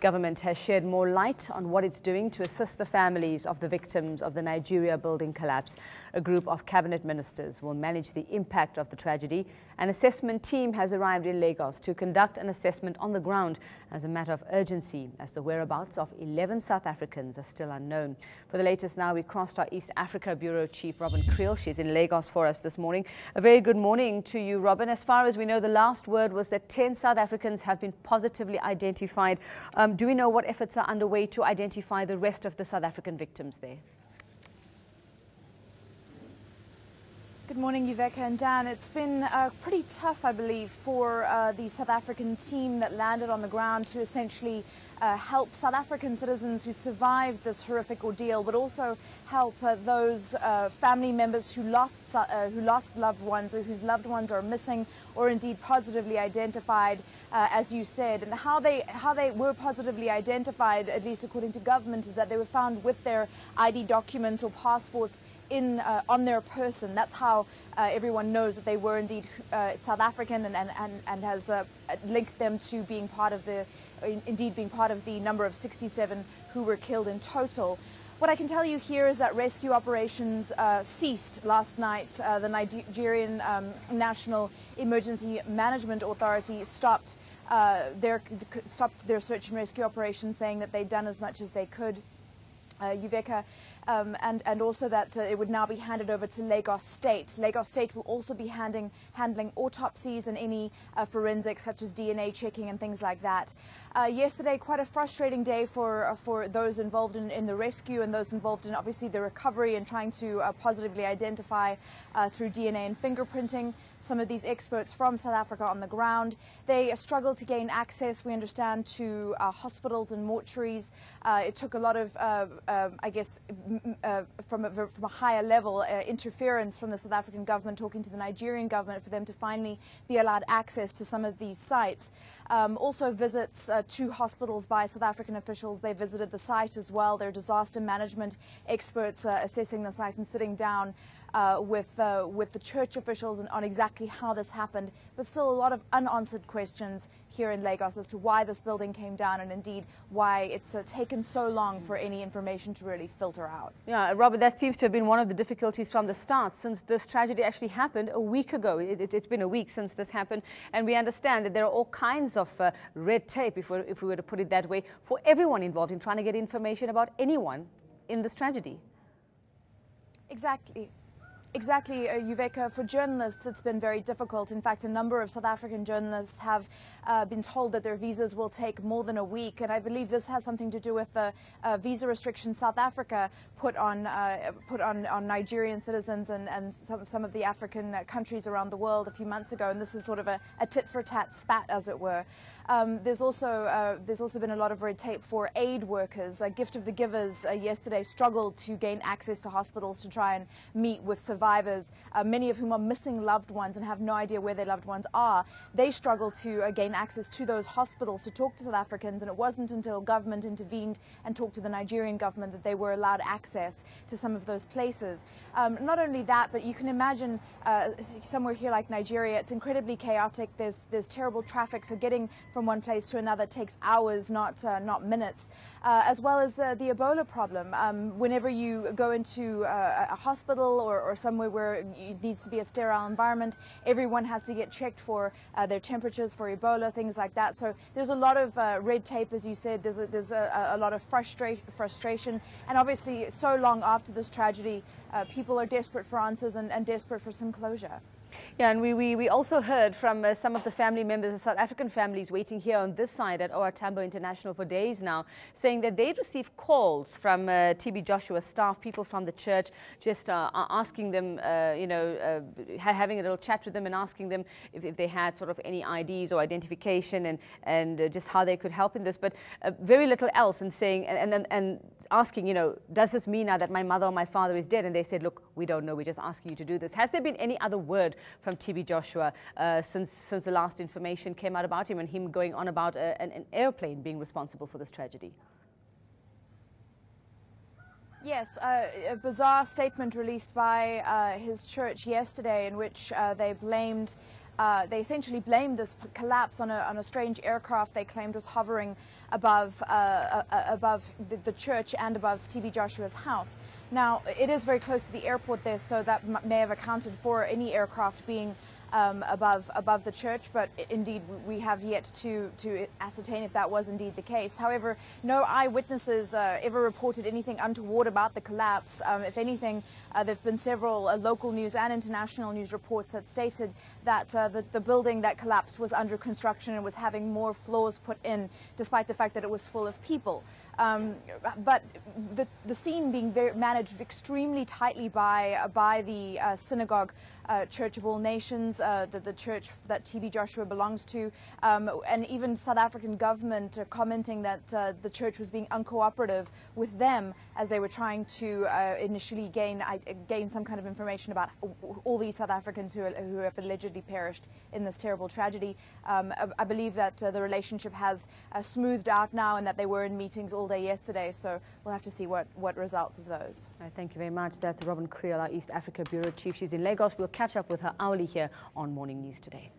Government has shed more light on what it's doing to assist the families of the victims of the Nigeria building collapse. A group of cabinet ministers will manage the impact of the tragedy. An assessment team has arrived in Lagos to conduct an assessment on the ground as a matter of urgency, as the whereabouts of 11 South Africans are still unknown. For the latest now, we crossed our East Africa Bureau Chief, Robin Creel. She's in Lagos for us this morning. A very good morning to you, Robin. As far as we know, the last word was that 10 South Africans have been positively identified. Do we know what efforts are underway to identify the rest of the South African victims there? Good morning, Yuveka and Dan. It's been pretty tough, I believe, for the South African team that landed on the ground to essentially help South African citizens who survived this horrific ordeal, but also help those family members who lost loved ones or whose loved ones are missing or indeed positively identified, as you said. And how they were positively identified, at least according to government, is that they were found with their ID documents or passports on their person. That's how everyone knows that they were indeed South African and has linked them to being part of the number of 67 who were killed in total. What I can tell you here is that rescue operations ceased last night. The Nigerian National Emergency Management Authority stopped their search and rescue operation, saying that they'd done as much as they could. Yuveka, and also that it would now be handed over to Lagos State. Lagos State will also be handling autopsies and any forensics such as DNA checking and things like that. Yesterday, quite a frustrating day for those involved in the rescue and those involved in obviously the recovery and trying to positively identify through DNA and fingerprinting some of these experts from South Africa on the ground. They struggled to gain access, we understand, to hospitals and mortuaries. It took a lot of, I guess, from a higher level, interference from the South African government talking to the Nigerian government for them to finally be allowed access to some of these sites. Also visits to hospitals by South African officials. They visited the site as well. Their disaster management experts assessing the site and sitting down with the church officials on exactly how this happened, but still a lot of unanswered questions here in Lagos as to why this building came down and indeed why it's taken so long for any information to really filter out. Yeah, Robert, that seems to have been one of the difficulties from the start, since this tragedy actually happened a week ago. It's been a week since this happened, and we understand that there are all kinds of red tape, if we were to put it that way, for everyone involved in trying to get information about anyone in this tragedy. Exactly, Yuveka. For journalists, it's been very difficult. In fact, a number of South African journalists have been told that their visas will take more than a week, and I believe this has something to do with the visa restrictions South Africa put on Nigerian citizens and some of the African countries around the world a few months ago. And this is sort of a tit-for-tat spat, as it were. There's also been a lot of red tape for aid workers. Gift of the Givers yesterday struggled to gain access to hospitals to try and meet with survivors, many of whom are missing loved ones and have no idea where their loved ones are. They struggle to gain access to those hospitals to talk to South Africans, and it wasn't until government intervened and talked to the Nigerian government that they were allowed access to some of those places. Not only that, but you can imagine somewhere here like Nigeria, it's incredibly chaotic. There's terrible traffic, so getting from one place to another takes hours, not minutes, as well as the Ebola problem. Whenever you go into a hospital or somewhere where it needs to be a sterile environment, everyone has to get checked for their temperatures, for Ebola, things like that. So there's a lot of red tape, as you said. There's a lot of frustration, and obviously so long after this tragedy, people are desperate for answers and desperate for some closure. Yeah, and we also heard from some of the family members of South African families waiting here on this side at OR Tambo International for days now, saying that they'd received calls from TB Joshua staff, people from the church, just asking them, having a little chat with them and asking them if they had sort of any IDs or identification and just how they could help in this, but very little else, and saying and asking, does this mean now that my mother or my father is dead? And they said, look, we don't know, we're just asking you to do this. Has there been any other word from TB Joshua since the last information came out about him and him going on about an airplane being responsible for this tragedy? Yes, a bizarre statement released by his church yesterday in which they blamed They essentially blamed this collapse on a strange aircraft they claimed was hovering above the church and above TB Joshua's house. Now, it is very close to the airport there, so that may have accounted for any aircraft being above the church, but indeed we have yet to ascertain if that was indeed the case. However, no eyewitnesses ever reported anything untoward about the collapse. If anything, there have been several local news and international news reports that stated that the building that collapsed was under construction and was having more floors put in, despite the fact that it was full of people. But the scene being managed extremely tightly by the synagogue, Church of All Nations, the church that TB Joshua belongs to, and even South African government commenting that the church was being uncooperative with them as they were trying to initially gain some kind of information about all these South Africans who have allegedly perished in this terrible tragedy. I believe that the relationship has smoothed out now, and that they were in meetings all day yesterday, so we'll have to see what results of those. Thank you very much. That's Robin Creel, our East Africa Bureau Chief. She's in Lagos. We'll catch up with her hourly here on Morning News Today.